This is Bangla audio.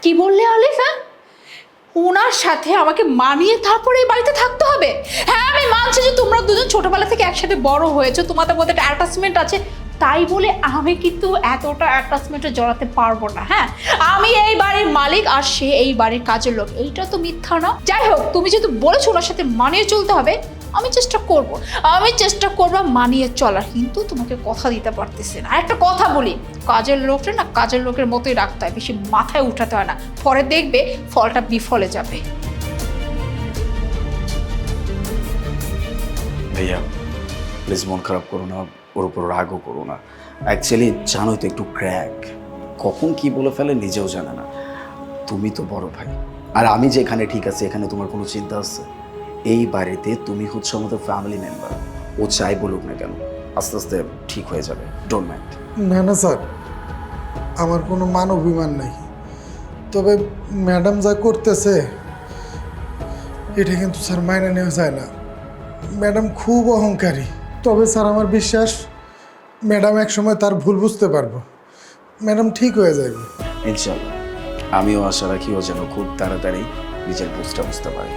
কি বললে আলিফ? হ্যাঁ, ওনার সাথে আমাকে মানিয়ে তারপরে এই বাড়িতে থাকতে হবে? হ্যাঁ, আমি মানছি যে তোমরা দুজন ছোটবেলা থেকে একসাথে বড় হয়েছো, তোমাদের মধ্যে একটা অ্যাটাচমেন্ট আছে, তাই বলে আমি কিন্তু এতটা অ্যাটাচমেন্টে জড়াতে পারবো না। হ্যাঁ, আমি এই বাড়ির মালিক আর সে এই বাড়ির কাজের লোক, এইটা তো মিথ্যা না। যাই হোক, তুমি যেহেতু বলেছো ওনার সাথে মানিয়ে চলতে হবে, আমি চেষ্টা করবো মানিয়ে চলার, কিন্তু তোমাকে কথা দিতে পারতেছি না। আর একটা কথা বলি, কাজের লোকটা না কাজের লোকের মতোই রাখতে হয়, বেশি মাথায় উঠাতে হয় না, পরে দেখবে ফলটা বিফলে যাবে। ভাইয়া প্লিজ মন খারাপ করো না, ওর উপর রাগও করো না। অ্যাকচুয়ালি জানোই তো একটু ক্র্যাক, কখন কি বলে ফেলে নিজেও জানে না। তুমি তো বড় ভাই, আর আমি যেখানে ঠিক আছে এখানে তোমার কোনো চিন্তা আছে? এই বাড়িতে তুমি হচ্ছে আমাদের ফ্যামিলি মেম্বার, ও চাই বলুক না কেন, আস্তে আস্তে ঠিক হয়ে যাবে, ডোন্ট মাইন্ড। না না স্যার, আমার কোনো মান অভিমান নাই, তবে ম্যাডাম যা করতেছে এটা কিন্তু স্যার মাইনে নেওয়া যায় না। ম্যাডাম খুব অহংকারী, তবে স্যার আমার বিশ্বাস ম্যাডাম একসময় তার ভুল বুঝতে পারবো, ম্যাডাম ঠিক হয়ে যাবে। ইনশাল্লাহ, আমিও আশা রাখি ও যেন খুব তাড়াতাড়ি নিজের বুঝটা বুঝতে পারে।